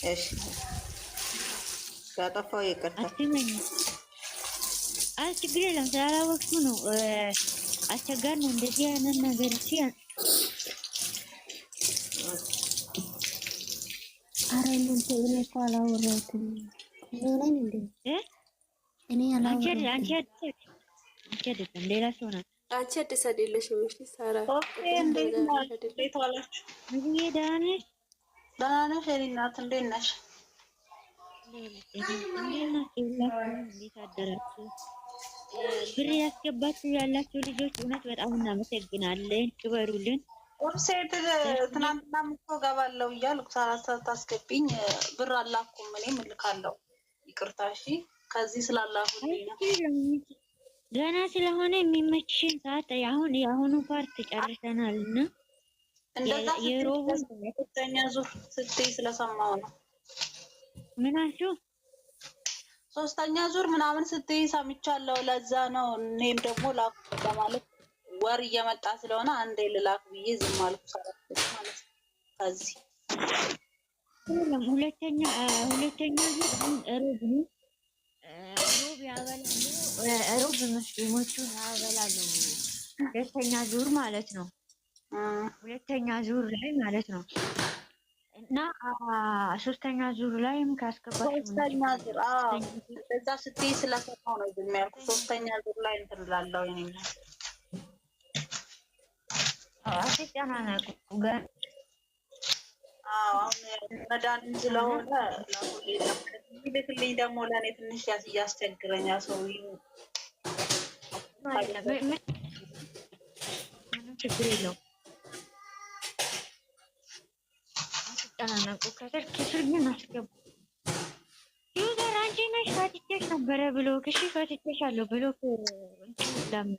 እሺ ያጠፋው ይቅርታ። አትመኝ። አይ ችግር የለም ስላላወቅኩ ነው። አስቸጋሪ ነው እንደዚህ አይነት ነገር ኧረ እናንተ እኔ እኮ አላወራሁትም። እኔ ነኝ እንዴ? እኔ አላወራሁትም። አንቺ አይደለም ሌላ ሰው ናት። አንቺ አዲስ አይደለሽም። እሺ ሳራ እንዴት ዋላችሁ? ደህና ነሽ? ደህና ነሽ? የእኔ እናት እንዴት ነሽ? እንዴት አደራችሁ? ብር ያስገባችሁ ያላችሁ ልጆች እውነት በጣም እናመሰግናለን። ክበሩልን። ሴት ትናንትና እኮ እገባለሁ እያልኩ ሳታስገቢኝ ብር አላኩም። እኔም እልካለሁ። ይቅርታ እሺ። ከዚህ ስላላኩልኝ ነው። ገና ስለሆነ የሚመችሽን ሰዓት አሁን የአሁኑ ፓርት ጨርሰናል እና እንደዛ ሶስተኛ ዙር ስትይ ስለሰማሁ ነው። ምን አልሽው? ሶስተኛ ዙር ምናምን ስትይ ሰምቻለሁ። ለዛ ነው እኔም ደግሞ ላኩ ለማለት ወር እየመጣ ስለሆነ አንዴ ልላክ ብዬ ዝም አልኩ። ማለት ከዚህ ሁለተኛ ዙር ሮብ ነው። ሮብ ያበላሉ። ሮብ ሙስሊሞቹን ያበላሉ። ሁለተኛ ዙር ማለት ነው። ሁለተኛ ዙር ላይ ማለት ነው። እና ሶስተኛ ዙር ላይም ካስገባችሁ ሶስተኛ ዙር እዛ ስትይ ስለሰማሁ ነው ዝም ያልኩት። ሶስተኛ ዙር ላይ እንትን እላለሁ። የእኔ አትጨናነቁ። አሁን መድኃኒት ስለሆነ ልክልኝ ደግሞ ለእኔ ትንሽ እያስቸግረኛል። ሰውዬው ችግር የለውም። አትጨናነቁ። ከስር ግን አስገቡ። ዩዘር አንቺ ነሽ ፈትቼሽ ነበረ ብሎክ። እሺ ፈትቼሻለሁ ብሎክ። ለምን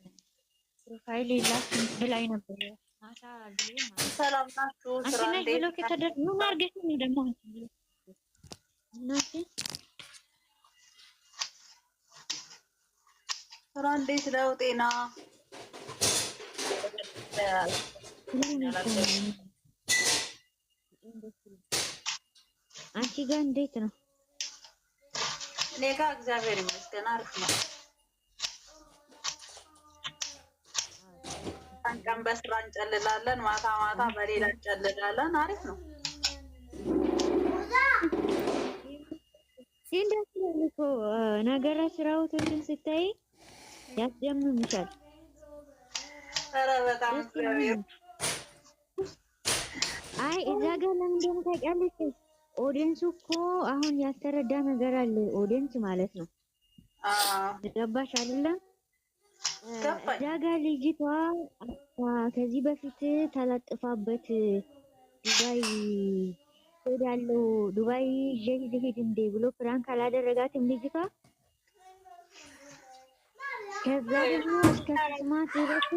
ፕሮፋይል የላትም ብላኝ ነበር። ማታ ሰላም ናችሁ? ስራ እንዴት ብሎክ የተደረገ ምን አድርገሽ ነው ደግሞ አንቺ ብሎክ ስራ እንዴት ነው? ጤና አንቺ ጋር እንዴት ነው? እኔ ጋር እግዚአብሔር ይመስገን አሪፍ ነው። ቀን በስራ እንጨልላለን፣ ማታ ማታ በሌላ እንጨልላለን። አሪፍ ነው። ሲንደስልኮ ነገረ ስራው ትንሽ ስታይ ያስደምምሻል። ኧረ በጣም እግዚአብሔር አይ እዛ ጋር ለምንድን ነው ታውቂያለሽ? ኦዲየንሱ እኮ አሁን ያስተረዳ ነገር አለ። ኦዲየንስ ማለት ነው። ገባሽ አይደለም? እዛ ጋር ልጅቷ ከዚህ በፊት ተለጥፋበት ዱባይ ሄዳለሁ ዱባይ ልሄድ እንዴ ብሎ ፕራንክ አላደረጋትም ልጅቷ። ከዛ ደግሞ እስከ ስማት ድረስ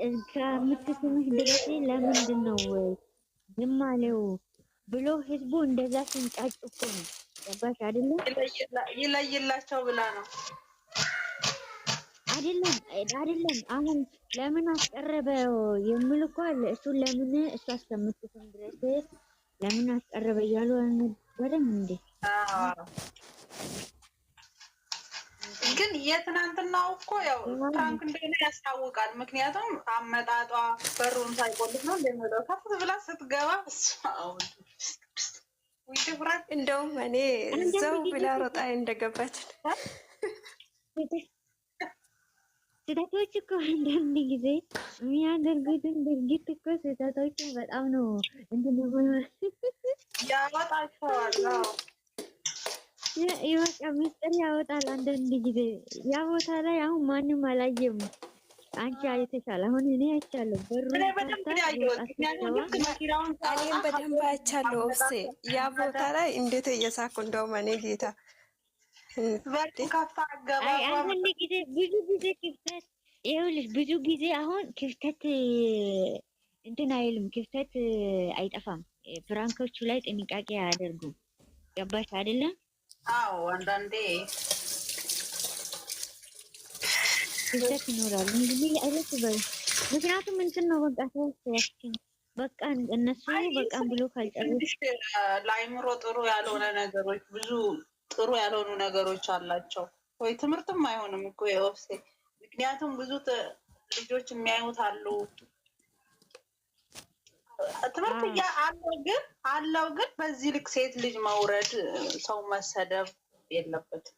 እስከምትስምህ ድረስ ለምንድን ነው ዝም አለው ብሎ ህዝቡ እንደዛ ሲንጫጭ እኮ ነው። ገባሽ አይደለም? ይለይላቸው ብላ ነው። አይደለም አሁን ለምን አስቀረበ የሚል እኮ አለ። እሱን ለምን እሱ እስከምትስም ድረስ ለምን አስቀረበ እያሉ አልነበረም እንዴ? ግን የትናንትናው እኮ ያው ፕራንክ እንደሆነ ያስታውቃል። ምክንያቱም አመጣጧ በሩን ሳይቆልፍ ነው እንደሚወጣው ከፍ ብላ ስትገባ እንደውም እኔ እዛው ብላ ሮጣ እንደገባች ስህተቶች እኮ አንዳንድ ጊዜ የሚያደርጉትን ድርጊት እኮ ስህተቶች በጣም ነው እንትን ያወጣቸዋል። ይወጣ ምስጢር ያወጣል አንዳንድ ጊዜ። ያ ቦታ ላይ አሁን ማንም አላየም። አንቺ አይተሻል። አሁን እኔ አይቻለሁ። እኔም በደንብ አይቻለሁ። ኦፍሴ ያ ቦታ ላይ እንዴት እየሳኩ እንደውም እኔ ጌታ አንዳንድ ጊዜ ብዙ ጊዜ ክፍተት ይኸውልሽ፣ ብዙ ጊዜ አሁን ክፍተት እንትን አይልም፣ ክፍተት አይጠፋም። ፍራንኮቹ ላይ ጥንቃቄ አያደርጉም። ገባሽ አይደለም? አዎ አንዳንዴ ክፍተት ይኖራል። እንግዲህ አይነት በል ምክንያቱም እንትን ነው በቃ በቃ እነሱ በቃም ብሎ ካልጨረሱ ለአይምሮ ጥሩ ያልሆነ ነገሮች ብዙ ጥሩ ያልሆኑ ነገሮች አላቸው ወይ ትምህርትም አይሆንም እኮ የኦፍሴ ምክንያቱም ብዙ ልጆች የሚያዩት አሉ ትምህርት አለው ግን በዚህ ልክ ሴት ልጅ መውረድ ሰው መሰደብ የለበትም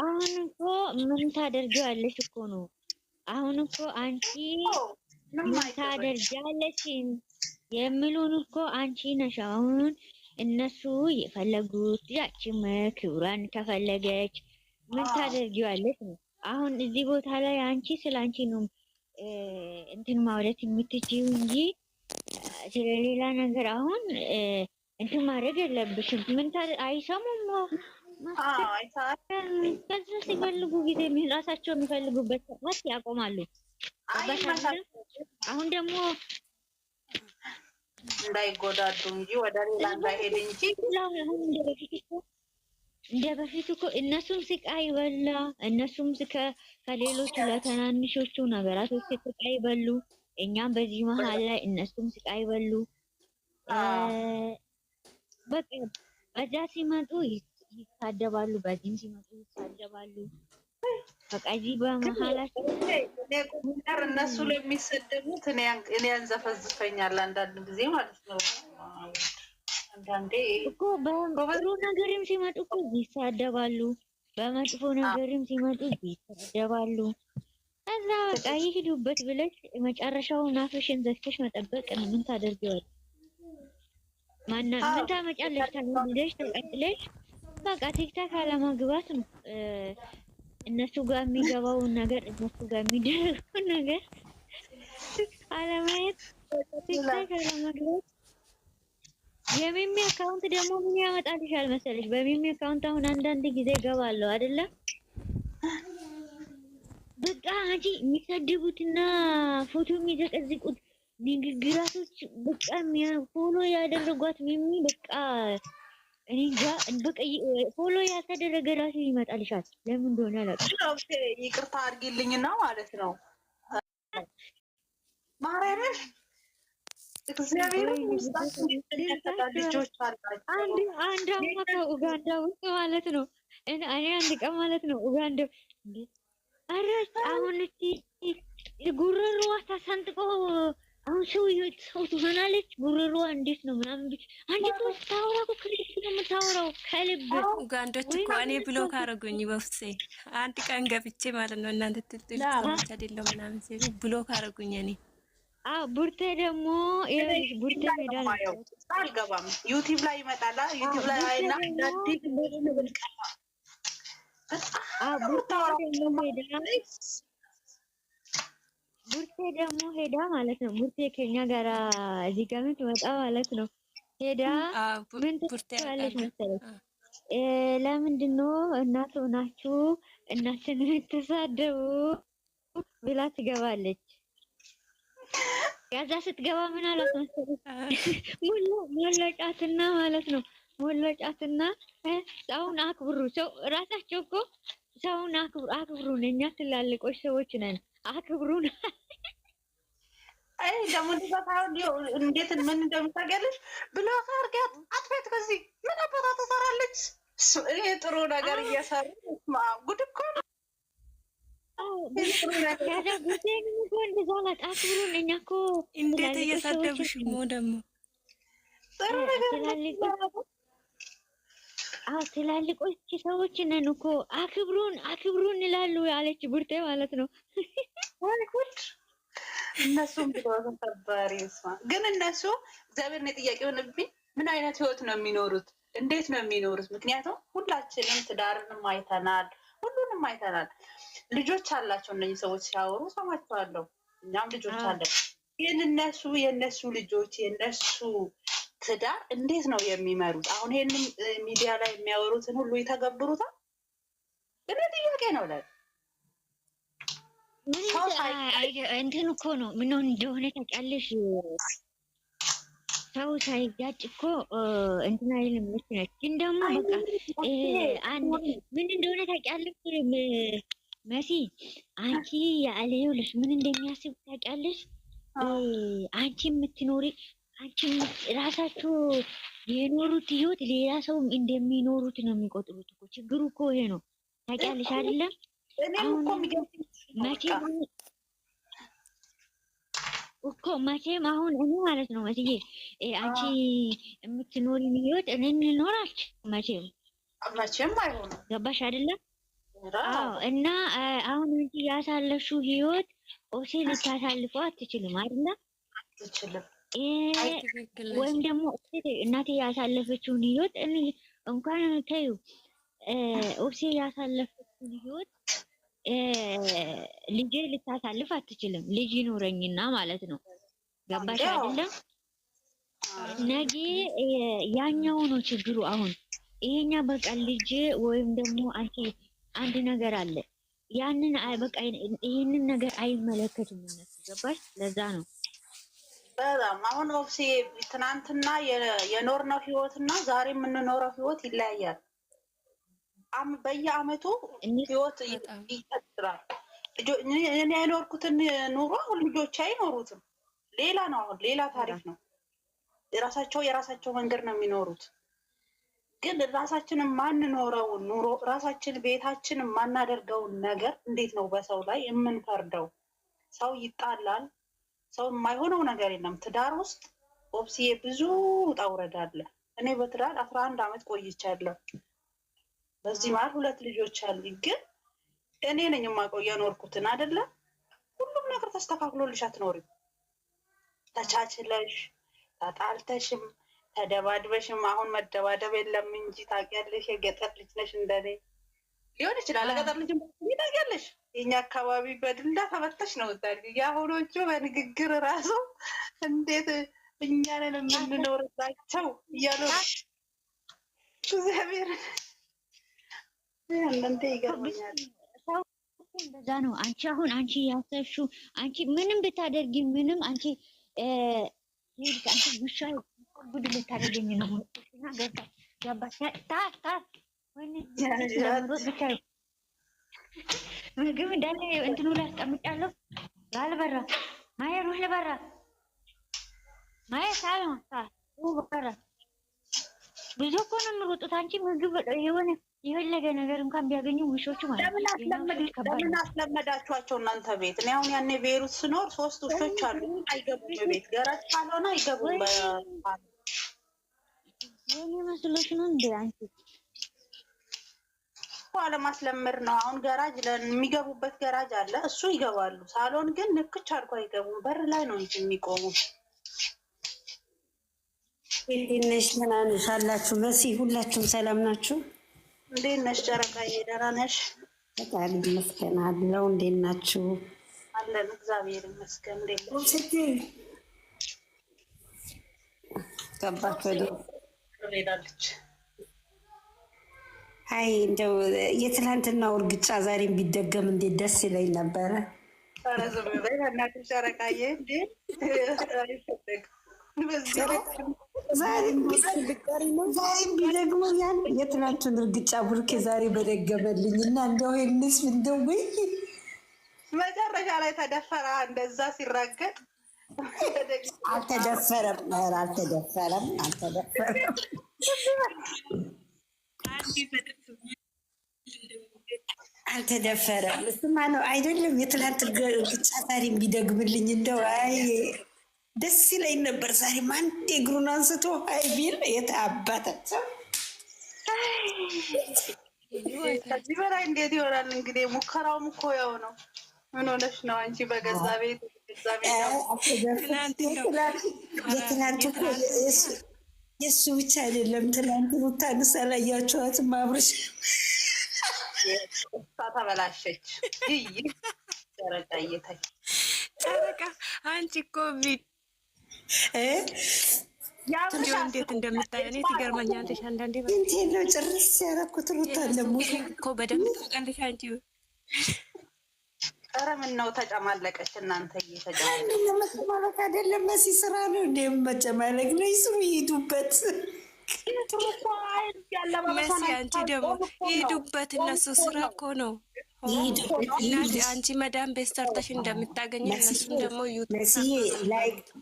አሁን እኮ ምን ታደርጊዋለሽ እኮ ነው አሁን እኮ አንቺ ምን ታደርጊያለሽ የሚሉን እኮ አንቺ ነሽ አሁን እነሱ የፈለጉት ያቺም ክብሯን ከፈለገች ምን ታደርጊዋለሽ ነው አሁን እዚህ ቦታ ላይ አንቺ ስላንቺ ነው እንትን ማውለት የምትችይው እንጂ ስለሌላ ነገር አሁን እንትን ማድረግ የለብሽም ምን አይሰሙም ከዛ ሲፈልጉ ጊዜ ራሳቸው የሚፈልጉበት ሰዓት ያቆማሉ አሁን ደግሞ እንዳይጎዳዱ እንጂ ወደ ሌላ እንዳይሄድ እንጂ እንደ በፊት እኮ እነሱም ስቃይ በላ እነሱም ከሌሎቹ ለተናንሾቹ ነገራቶች ስቃይ በሉ እኛም በዚህ መሀል ላይ እነሱም ስቃይ በሉ በቃ በዛ ሲመጡ ይሳደባሉ በዚህም ሲመጡ ይሳደባሉ በቃ እዚህ በመሀላቸው እነሱ ለሚሰደቡት እኔ ያንዘፈዝፈኛል አንዳንድ ጊዜ ማለት ነው አንዳንዴ እኮ በጥሩ ነገርም ሲመጡ እኮ ይሳደባሉ በመጥፎ ነገርም ሲመጡ ይሳደባሉ ከዛ በቃ ይሄዱበት ብለሽ መጨረሻውን አፍሽን ዘግተሽ መጠበቅ ነው ምን ታደርጊዋለሽ ምን ታመጫለሽ ታመጫለሽ ተቀጥለሽ በቃ ቲክታክ አለማግባት ነው እነሱ ጋር የሚገባውን ነገር እነሱ ጋር የሚደረገውን ነገር አለማየት ቲክታክ አለማግባት የሚሚ አካውንት ደግሞ ምን ያመጣልሻል መሰለሽ በሚሚ አካውንት አሁን አንዳንድ ጊዜ ገባለሁ አይደለ በቃ አንቺ የሚሰድቡትና ፎቶ የሚዘቀዝቁት ንግግራቶች በቃ ፎሎ ያደረጓት ሚሚ በቃ እኔ ጋር በቃ ፎሎ ያልተደረገ ራሱ ይመጣልሻል ለምን እንደሆነ አላውቅም ይቅርታ አድርጊልኝና ማለት ነው ማርያምን እግዚአብሔር አንድ አመት ኡጋንዳ ውስጥ ማለት ነው እኔ አንድ ቀን ማለት ነው ኡጋንዳ አረ አሁን እቺ ጉሮሮዋ ተሰንጥቆ አሁን ሰው ትሆናለች ጉሮሮዋ እንዴት ነው ምናምን አንቺ ታውራ እኮ ከልብ ነው የምታወራው ከልብ ኡጋንዶች እኮ እኔ ብሎክ አደረጉኝ በውስጤ አንድ ቀን ገብቼ ማለት ነው እናንተ ትጥል ሰዎች አይደለም ምናምን ሲሉ ብሎክ አደረጉኝ እኔ ቡርቴ ደግሞ ይኸውልሽ ቡርቴ ሄዳል አልገባም ዩቲዩብ ላይ ይመጣላ ዩቲዩብ ላይ አይና ዳዲክ ብልቀማ ቡርቴ ደግሞ ሄዳ ማለት ነው ቡርቴ ከኛ ጋር እዚህ ጋር የምትመጣ ማለት ነው ሄዳ ምን ትላለች መሰለኝ ለምንድን ነው እናት ሆናችሁ እናትን የምትሳደቡ ብላ ትገባለች ከዛ ስትገባ ምን አላት መሰለኝ ሞላጫትና ማለት ነው ሞላጫትና ሰውን አክብሩ ሰው ራሳቸው እኮ ሰውን አክብሩን እኛ ትላልቆች ሰዎች ነን አክብሩን አይ ደግሞ እንዴት ምን እንደምታገለሽ ብሎ አርጋት አጥፈት ከዚህ ምን አባታ ተሰራለች ይሄ ጥሩ ነገር እየሰሩ ጉድ እኮ እንዴት እየሰደቡሽ ሞ ደግሞ ጥሩ ነገር ትላልቆች ሰዎች ነን እኮ አክብሩን ይላሉ ያለች ቡርቴ ማለት ነው ጉድ እነሱም ብሎ ተሰባሪ ግን እነሱ እግዚአብሔር ነው ጥያቄ ሆነብኝ ምን አይነት ህይወት ነው የሚኖሩት እንዴት ነው የሚኖሩት ምክንያቱም ሁላችንም ትዳርንም አይተናል ሁሉንም አይተናል ልጆች አላቸው እነዚህ ሰዎች ሲያወሩ ሰማቸዋለሁ እኛም ልጆች አለን ግን የነሱ ልጆች የነሱ ትዳር እንዴት ነው የሚመሩት አሁን ይሄንን ሚዲያ ላይ የሚያወሩትን ሁሉ ይተገብሩታል ግን ጥያቄ ነው ላይ እንትን እኮ ነው ምን እንደሆነ ታውቂያለሽ ሰው ሳይጋጭ እኮ እንትን አይልም ነች ግን ደግሞ በቃ አንድ ምን እንደሆነ ታውቂያለሽ መሲ አንቺ ያለየውልሽ ምን እንደሚያስብ ታውቂያለሽ አንቺ የምትኖሪ አንቺ ራሳችሁ የኖሩት ህይወት ሌላ ሰው እንደሚኖሩት ነው የሚቆጥሩት እኮ። ችግሩ እኮ ይሄ ነው። ታውቂያለሽ አይደለም? መቼም አሁን እኔ ማለት ነው መስዬ አንቺ የምትኖሪን ህይወት እኔ እንኖራች መቼም አይሆንም። ገባሽ አይደለም? አዎ። እና አሁን አንቺ ያሳለፍሽው ህይወት ኦሴ ልታሳልፈው አትችልም አይደለም? አትችልም። ወይም ደግሞ እናቴ ያሳለፈችውን ህይወት እንኳን ተዩ ኦሴ ያሳለፈችውን ህይወት ልጄ ልታሳልፍ አትችልም። ልጅ ይኖረኝና ማለት ነው። ገባሽ አይደለም? ነገ ያኛው ነው ችግሩ። አሁን ይሄኛ በቃ ልጅ ወይም ደግሞ አንቺ አንድ ነገር አለ ያንን በቃ ይሄንን ነገር አይመለከቱም እነሱ። ገባሽ? ለዛ ነው በጣም አሁን ኦፍሴ ትናንትና የኖርነው ህይወትና ዛሬ የምንኖረው ህይወት ይለያያል። በየአመቱ ህይወት ይቀጥላል። እኔ የኖርኩትን ኑሮ አሁን ልጆች አይኖሩትም። ሌላ ነው። አሁን ሌላ ታሪክ ነው። የራሳቸው መንገድ ነው የሚኖሩት። ግን ራሳችንን ማንኖረውን ኑሮ ራሳችን ቤታችን የማናደርገውን ነገር እንዴት ነው በሰው ላይ የምንፈርደው? ሰው ይጣላል። ሰው የማይሆነው ነገር የለም። ትዳር ውስጥ ኦፕሲዬ ብዙ ውጣ ውረድ አለ። እኔ በትዳር 11 አመት ቆይቻለሁ። በዚህ መሀል 2 ልጆች አሉኝ። ግን እኔ ነኝ የማውቀው የኖርኩትን አይደለም። ሁሉም ነገር ተስተካክሎልሽ አትኖሪም። ተቻችለሽ ተጣልተሽም ተደባድበሽም አሁን መደባደብ የለም እንጂ ታውቂያለሽ። የገጠር ልጅ ነሽ እንደኔ ሊሆን ይችላል። ገጠር ልጅ ታውቂያለሽ። የኛ አካባቢ በድንዳ ተመተሽ ነው ታዲያ። የአሁኖቹ በንግግር ራሱ እንዴት እኛንን የምንኖርላቸው እያሉ እግዚአብሔር እናንተ ይገርመኛል። እንደዛ ነው። አንቺ ያሰብሽው አንቺ ምንም ብታደርጊ ምንም አንቺ ውሻ ጉድ ልታደርገኝ ነው እና ገባሽ? ምግብ እንዳለ እንትኑ ላይ አስቀምጫለሁ። ባልበራ ማየ ሩህ ልበራ ማየ ሳሎን በራ ብዙ እኮ ነው የሚሮጡት። አንቺ ምግብ የፈለገ ነገር እንኳን ቢያገኙ ውሾቹ ማለት ለምን አስለመዳችኋቸው እናንተ ቤት? እኔ አሁን ያኔ ቤሩት ስኖር 3 ውሾች አሉ። አይገቡም ቤት ገራጅ ካልሆነ አይገቡም። የኔ መስሎሽ ነው እንዴ? አንቺ አለማስለመድ ነው። አሁን ገራጅ የሚገቡበት ገራጅ አለ፣ እሱ ይገባሉ። ሳሎን ግን ንክች አድርጎ አይገቡም። በር ላይ ነው እንጂ የሚቆሙ። እንዴት ነሽ? ደህና ነሽ አላችሁ? መሲ ሁላችሁም ሰላም ናችሁ? እንዴት ነሽ ጨረቃዬ? ደህና ነሽ? ፈጣሪ ይመስገን አለው። እንዴት ናችሁ? አለን እግዚአብሔር ይመስገን። እንዴት ነሽ? ገባችሁ ወደ ሄዳለች። አይ እንደው የትላንትናው እርግጫ ዛሬም ቢደገም እንዴት ደስ ይለኝ ነበረ። ኧረ ዝም በይ በእናትሽ ጨረቃዬ። እንዴ ዛሬም ቢደግሞ ያን የትናንቱን እርግጫ ቡርኬ ዛሬ በደገመልኝ እና እንደው ይህንስ እንደው ወይ መጨረሻ ላይ ተደፈራ እንደዛ ሲራገጥ አልተደፈረም። አልተደፈረም። እሱማ ነው አይደለም። የትላንት እርግጫ ዛሬም ቢደግምልኝ እንደው አይ ደስ ይለኝ ነበር። ዛሬም አንድ እግሩን አንስቶ አይ ቢል የታባታቸው ከዚህ በላይ እንዴት ይሆናል? እንግዲህ ሙከራውም እኮ ያው ነው። ምን ሆነሽ ነው አንቺ? በገዛ ቤት የትላንት እኮ የእሱ ብቻ አይደለም። ትላንት ሩታን ሳላያችኋትም አብርሽ ተበላሸች። ጨረቃ እየታይ ጨረቃ አንቺ እኮ እንዴት እንደምታይ እኔ ትገርመኛለሽ። አንዳንዴ እንዴት ነው ጭርስ ያደረኩት ሩታን ደግሞ እኮ በደንብ ታውቃለሽ አንቺ። ኧረ ምን ነው ተጨማለቀች? እናንተ መጨማለቅ አይደለም መሲ ስራ ነው እንደ መጨማለቅ ነው። ይስሩ ይሄዱበት መሲ አንቺ ደግሞ ይሄዱበት። እነሱ ስራ እኮ ነው። አንቺ መዳም ቤት ሰርተሽ እንደምታገኝ እነሱም ደግሞ መስዬ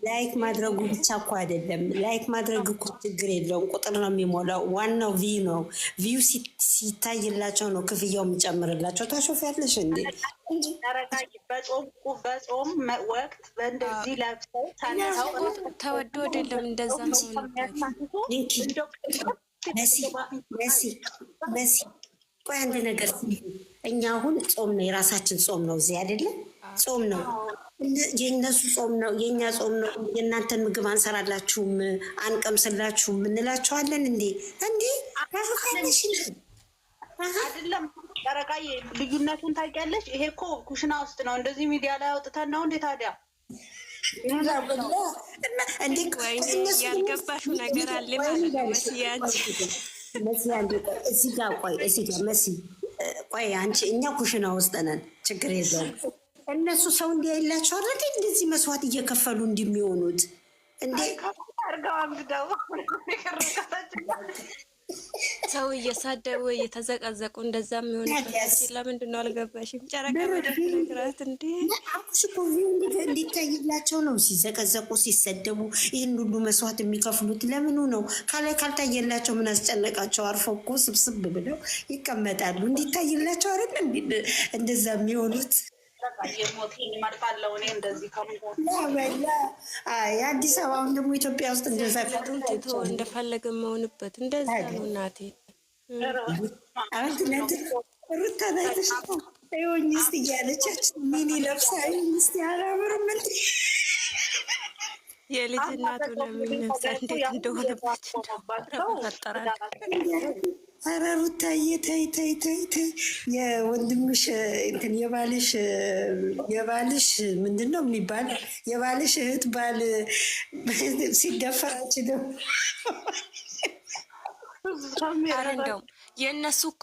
ላይክ ማድረጉ ብቻ እኮ አይደለም። ላይክ ማድረግ እኮ ችግር የለውም፣ ቁጥር ነው የሚሞላው። ዋናው ቪው ነው። ቪው ሲታይላቸው ነው ክፍያው የሚጨምርላቸው። ታሾፊያለሽ እንዴ? በጾም ወቅት በእንደዚህ ለብሰው ተወዶ አይደለም እንደዛ መሲ ቆይ አንድ ነገር፣ እኛ አሁን ጾም ነው፣ የራሳችን ጾም ነው። እዚህ አይደለም ጾም ነው፣ የእነሱ ጾም ነው፣ የእኛ ጾም ነው። የእናንተን ምግብ አንሰራላችሁም አንቀምስላችሁም እንላቸዋለን እንዴ? እንዴ ያፈካለሽ አይደለም ጠረቃዬ፣ ልዩነቱን ታውቂያለሽ? ይሄ እኮ ኩሽና ውስጥ ነው፣ እንደዚህ ሚዲያ ላይ አውጥተን ነው እንዴ ታዲያ? ያልገባሽው ነገር አለ ማለት ነው። እዚህ ጋር ቆይ፣ እዚህ ጋር መሲ ቆይ፣ አንቺ እኛ ኩሽና ውስጥ ነን፣ ችግር የለውም። እነሱ ሰው እንዲያይላቸው አለ እንደዚህ መስዋዕት እየከፈሉ እንደሚሆኑት እንዴ? ሰው እየሳደቡ እየተዘቀዘቁ እንደዛ የሚሆንበት ለምንድን ነው አልገባሽም? ጨረቃ በደግራት እንዴ እንዲታይላቸው ነው ሲዘቀዘቁ ሲሰደቡ ይህን ሁሉ መስዋዕት የሚከፍሉት ለምኑ ነው? ካልታየላቸው ምን አስጨነቃቸው? አርፈው እኮ ስብስብ ብለው ይቀመጣሉ። እንዲታይላቸው አይደል እንደዛ የሚሆኑት? የአዲስ አበባውን ደግሞ ኢትዮጵያ ውስጥ እንደዛ እንደፈለገ መሆንበት እንደዛ ነው። እናቴ አሁን ትናንት ሩታ ናትሽ ሆኝ ስ እያለቻች ሚኒ ለብሳ ስ አላምርም እንዴ? የልጅ እናቱ ለሚነሳ እንዴት እንደሆነባቸው ፈጠራል። ኧረ ሩታዬ ተይ ተይ ተይ ተይ። የወንድምሽ እንትን የባልሽ ምንድን ነው የሚባል የባልሽ እህት ባል ሲደፈራች ነው። ኧረ እንደውም የእነሱ እኮ